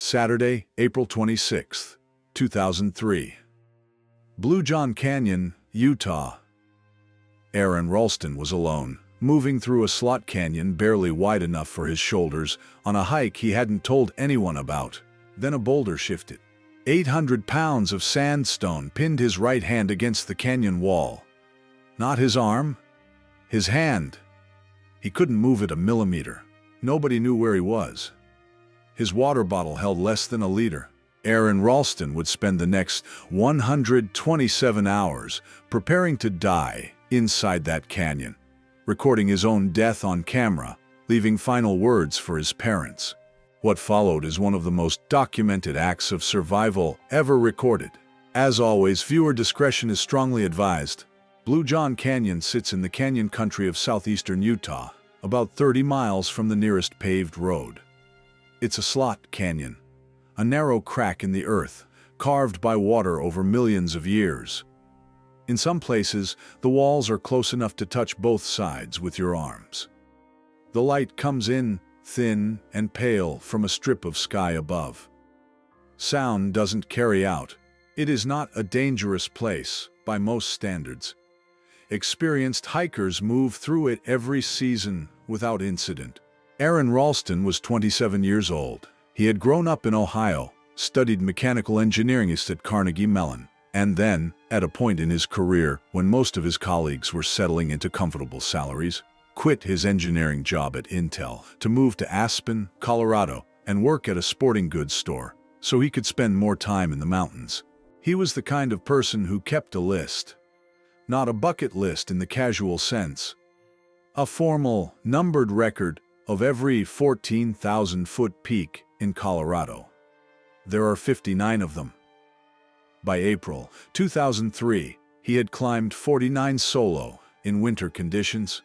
Saturday, April 26, 2003. Blue John Canyon, Utah. Aron Ralston was alone, moving through a slot canyon barely wide enough for his shoulders, on a hike he hadn't told anyone about. Then a boulder shifted. 800 pounds of sandstone pinned his right hand against the canyon wall. Not his arm, his hand. He couldn't move it a millimeter. Nobody knew where he was. His water bottle held less than a liter. Aron Ralston would spend the next 127 hours preparing to die inside that canyon, recording his own death on camera, leaving final words for his parents. What followed is one of the most documented acts of survival ever recorded. As always, viewer discretion is strongly advised. Blue John Canyon sits in the canyon country of southeastern Utah, about 30 miles from the nearest paved road. It's a slot canyon, a narrow crack in the earth, carved by water over millions of years. In some places, the walls are close enough to touch both sides with your arms. The light comes in, thin and pale, from a strip of sky above. Sound doesn't carry out. It is not a dangerous place, by most standards. Experienced hikers move through it every season without incident. Aron Ralston was 27 years old. He had grown up in Ohio, studied mechanical engineering at Carnegie Mellon, and then, at a point in his career when most of his colleagues were settling into comfortable salaries, quit his engineering job at Intel to move to Aspen, Colorado, and work at a sporting goods store so he could spend more time in the mountains. He was the kind of person who kept a list. Not a bucket list in the casual sense. A formal, numbered record of every 14,000-foot peak in Colorado. There are 59 of them. By April 2003, he had climbed 49 solo in winter conditions.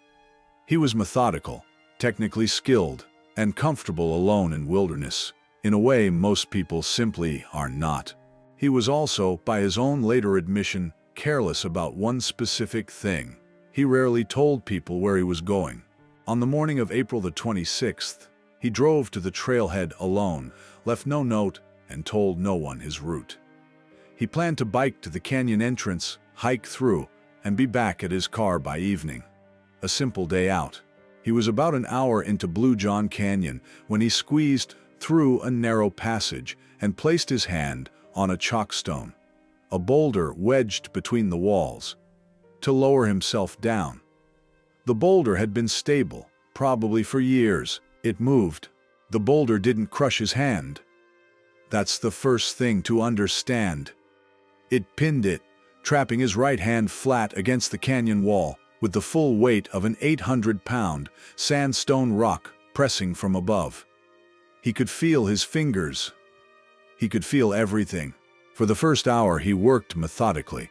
He was methodical, technically skilled, and comfortable alone in wilderness, in a way most people simply are not. He was also, by his own later admission, careless about one specific thing. He rarely told people where he was going. On the morning of April the 26th, he drove to the trailhead alone, left no note, and told no one his route. He planned to bike to the canyon entrance, hike through, and be back at his car by evening. A simple day out. He was about an hour into Blue John Canyon when he squeezed through a narrow passage and placed his hand on a chalkstone, a boulder wedged between the walls, to lower himself down. The boulder had been stable, probably for years. It moved. The boulder didn't crush his hand. That's the first thing to understand. It pinned it, trapping his right hand flat against the canyon wall, with the full weight of an 800-pound sandstone rock pressing from above. He could feel his fingers. He could feel everything. For the first hour he worked methodically.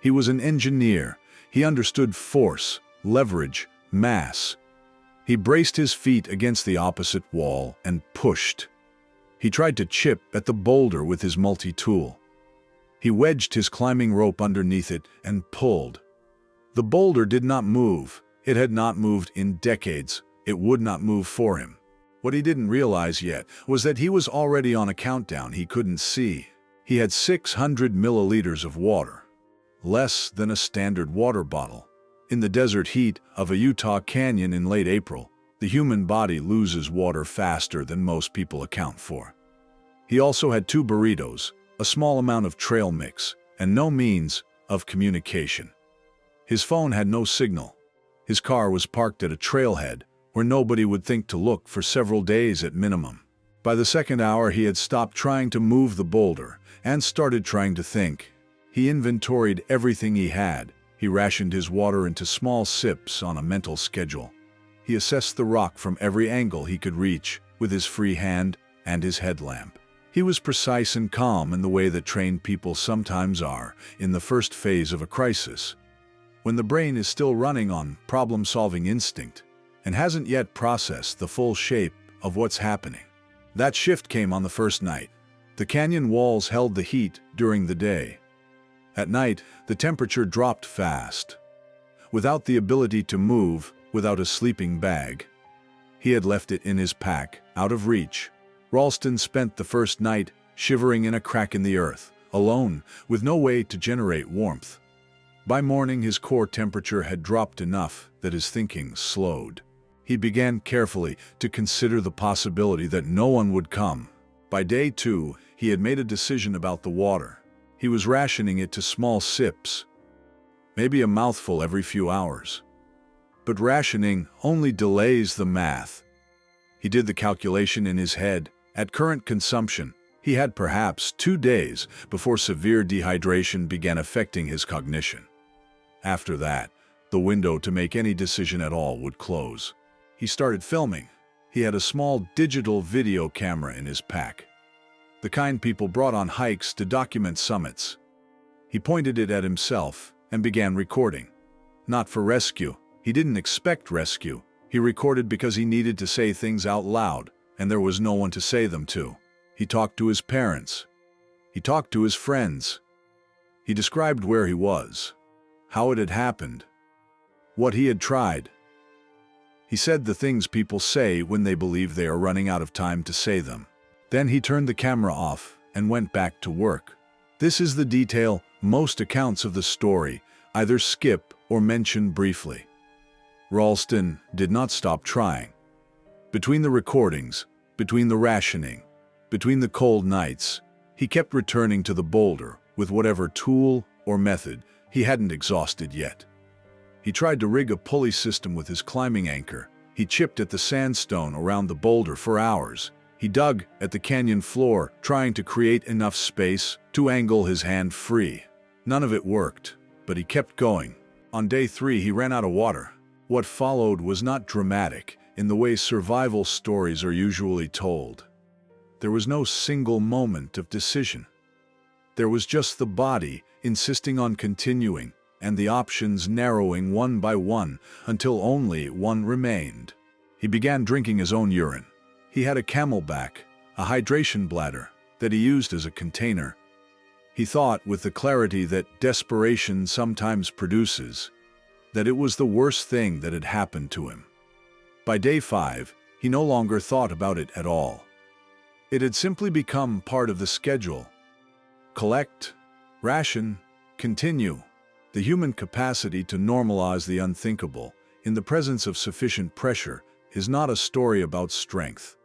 He was an engineer. He understood force, leverage, mass. He braced his feet against the opposite wall and pushed. He tried to chip at the boulder with his multi-tool. He wedged his climbing rope underneath it and pulled. The boulder did not move. It had not moved in decades. It would not move for him. What he didn't realize yet was that he was already on a countdown he couldn't see. He had 600 milliliters of water, less than a standard water bottle. In the desert heat of a Utah canyon in late April, the human body loses water faster than most people account for. He also had 2 burritos, a small amount of trail mix, and no means of communication. His phone had no signal. His car was parked at a trailhead where nobody would think to look for several days at minimum. By the second hour, he had stopped trying to move the boulder and started trying to think. He inventoried everything he had. He rationed his water into small sips on a mental schedule. He assessed the rock from every angle he could reach with his free hand and his headlamp. He was precise and calm in the way that trained people sometimes are in the first phase of a crisis, when the brain is still running on problem-solving instinct and hasn't yet processed the full shape of what's happening. That shift came on the first night. The canyon walls held the heat during the day. At night, the temperature dropped fast. Without the ability to move, without a sleeping bag, he had left it in his pack, out of reach. Ralston spent the first night shivering in a crack in the earth, alone, with no way to generate warmth. By morning, his core temperature had dropped enough that his thinking slowed. He began carefully to consider the possibility that no one would come. By day 2, he had made a decision about the water. He was rationing it to small sips, maybe a mouthful every few hours. But rationing only delays the math. He did the calculation in his head. At current consumption, he had perhaps 2 days before severe dehydration began affecting his cognition. After that, the window to make any decision at all would close. He started filming. He had a small digital video camera in his pack, the kind people brought on hikes to document summits. He pointed it at himself and began recording. Not for rescue. He didn't expect rescue. He recorded because he needed to say things out loud, and there was no one to say them to. He talked to his parents. He talked to his friends. He described where he was, how it had happened, what he had tried. He said the things people say when they believe they are running out of time to say them. Then he turned the camera off and went back to work. This is the detail most accounts of the story either skip or mention briefly. Ralston did not stop trying. Between the recordings, between the rationing, between the cold nights, he kept returning to the boulder with whatever tool or method he hadn't exhausted yet. He tried to rig a pulley system with his climbing anchor. He chipped at the sandstone around the boulder for hours. He dug at the canyon floor, trying to create enough space to angle his hand free. None of it worked, but he kept going. On day 3, he ran out of water. What followed was not dramatic in the way survival stories are usually told. There was no single moment of decision. There was just the body insisting on continuing, and the options narrowing one by one until only one remained. He began drinking his own urine. He had a camelback, a hydration bladder, that he used as a container. He thought, with the clarity that desperation sometimes produces, that it was the worst thing that had happened to him. By day 5, he no longer thought about it at all. It had simply become part of the schedule. Collect, ration, continue. The human capacity to normalize the unthinkable in the presence of sufficient pressure is not a story about strength.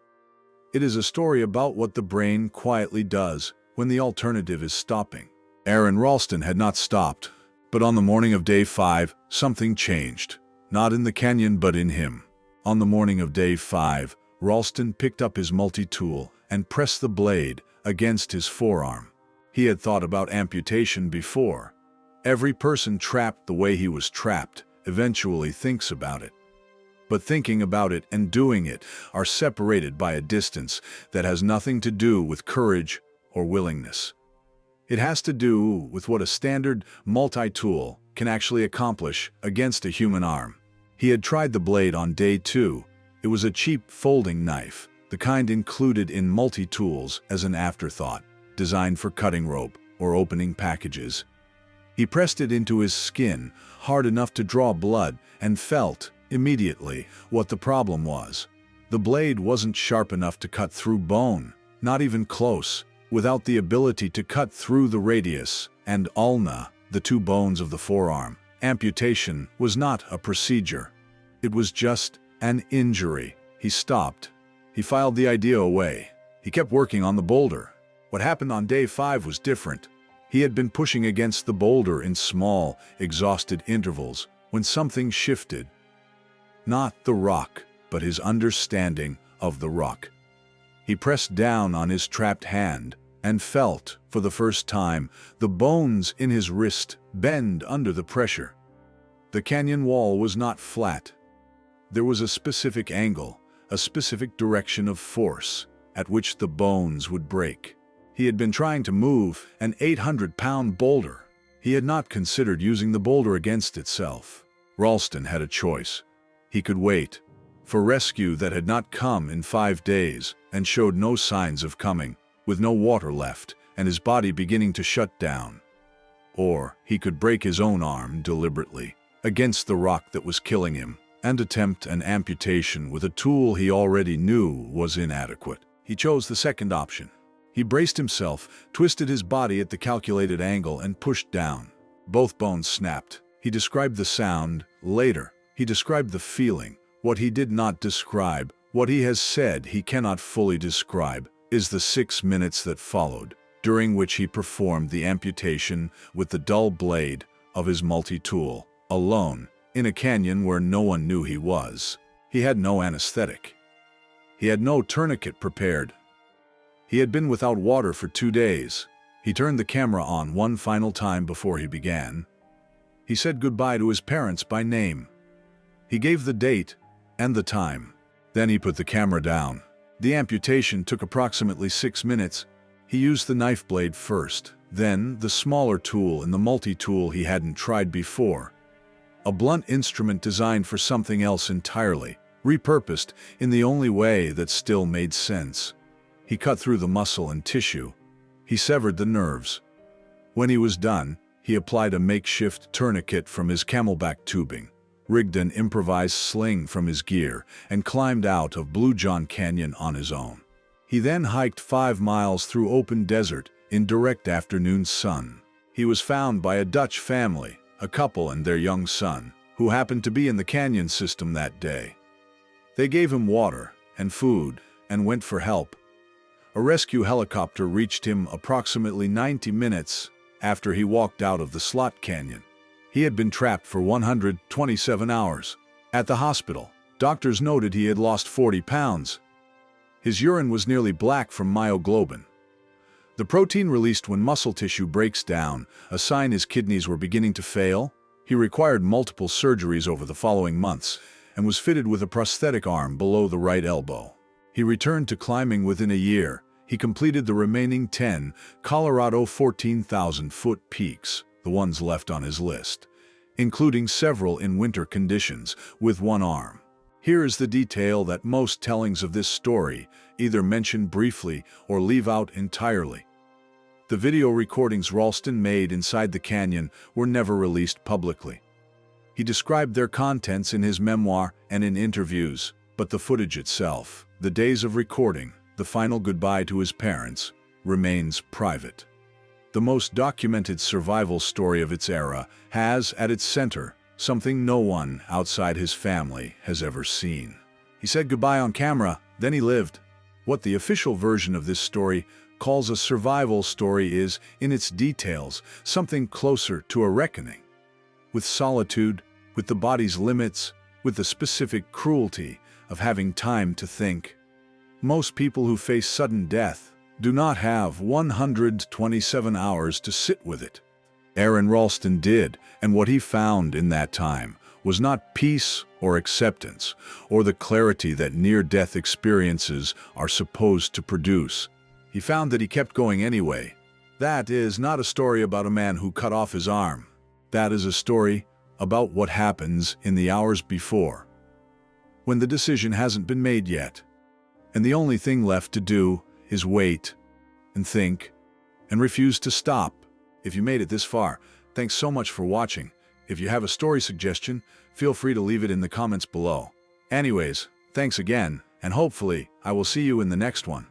It is a story about what the brain quietly does when the alternative is stopping. Aron Ralston had not stopped, but on the morning of day 5, something changed. Not in the canyon, but in him. On the morning of day 5, Ralston picked up his multi-tool and pressed the blade against his forearm. He had thought about amputation before. Every person trapped the way he was trapped eventually thinks about it. But thinking about it and doing it are separated by a distance that has nothing to do with courage or willingness. It has to do with what a standard multi-tool can actually accomplish against a human arm. He had tried the blade on day 2. It was a cheap folding knife, the kind included in multi-tools as an afterthought, designed for cutting rope or opening packages. He pressed it into his skin hard enough to draw blood and felt immediately what the problem was. The blade wasn't sharp enough to cut through bone, not even close, without the ability to cut through the radius and ulna, the 2 bones of the forearm. Amputation was not a procedure. It was just an injury. He stopped. He filed the idea away. He kept working on the boulder. What happened on day 5 was different. He had been pushing against the boulder in small, exhausted intervals when something shifted. Not the rock, but his understanding of the rock. He pressed down on his trapped hand and felt, for the first time, the bones in his wrist bend under the pressure. The canyon wall was not flat. There was a specific angle, a specific direction of force at which the bones would break. He had been trying to move an 800-pound boulder. He had not considered using the boulder against itself. Ralston had a choice. He could wait for rescue that had not come in 5 days and showed no signs of coming, with no water left and his body beginning to shut down. Or he could break his own arm deliberately against the rock that was killing him and attempt an amputation with a tool he already knew was inadequate. He chose the second option. He braced himself, twisted his body at the calculated angle, and pushed down. Both bones snapped. He described the sound later. He described the feeling. What he did not describe, what he has said he cannot fully describe, is the 6 minutes that followed, during which he performed the amputation with the dull blade of his multi-tool, alone, in a canyon where no one knew he was. He had no anesthetic. He had no tourniquet prepared. He had been without water for 2 days. He turned the camera on one final time before he began. He said goodbye to his parents by name. He gave the date and the time. Then he put the camera down. The amputation took approximately 6 minutes. He used the knife blade first, then the smaller tool and the multi-tool he hadn't tried before. A blunt instrument designed for something else entirely, repurposed in the only way that still made sense. He cut through the muscle and tissue. He severed the nerves. When he was done, he applied a makeshift tourniquet from his camelback tubing, rigged an improvised sling from his gear, and climbed out of Blue John Canyon on his own. He then hiked 5 miles through open desert in direct afternoon sun. He was found by a Dutch family, a couple and their young son, who happened to be in the canyon system that day. They gave him water and food and went for help. A rescue helicopter reached him approximately 90 minutes after he walked out of the slot canyon. He had been trapped for 127 hours. At the hospital, doctors noted he had lost 40 pounds. His urine was nearly black from myoglobin, the protein released when muscle tissue breaks down, a sign his kidneys were beginning to fail. He required multiple surgeries over the following months and was fitted with a prosthetic arm below the right elbow. He returned to climbing within a year. He completed the remaining 10 Colorado 14,000-foot peaks, the ones left on his list, including several in winter conditions, with one arm. Here is the detail that most tellings of this story either mention briefly or leave out entirely. The video recordings Ralston made inside the canyon were never released publicly. He described their contents in his memoir and in interviews, but the footage itself, the days of recording, the final goodbye to his parents, remains private. The most documented survival story of its era has, at its center, something no one outside his family has ever seen. He said goodbye on camera, then he lived. What the official version of this story calls a survival story is, in its details, something closer to a reckoning. With solitude, with the body's limits, with the specific cruelty of having time to think. Most people who face sudden death do not have 127 hours to sit with it. Aron Ralston did, and what he found in that time was not peace or acceptance, or the clarity that near-death experiences are supposed to produce. He found that he kept going anyway. That is not a story about a man who cut off his arm. That is a story about what happens in the hours before, when the decision hasn't been made yet, and the only thing left to do is wait and think and refuse to stop. If you made it this far, thanks so much for watching. If you have a story suggestion, feel free to leave it in the comments below. Anyways, thanks again, and hopefully I will see you in the next one.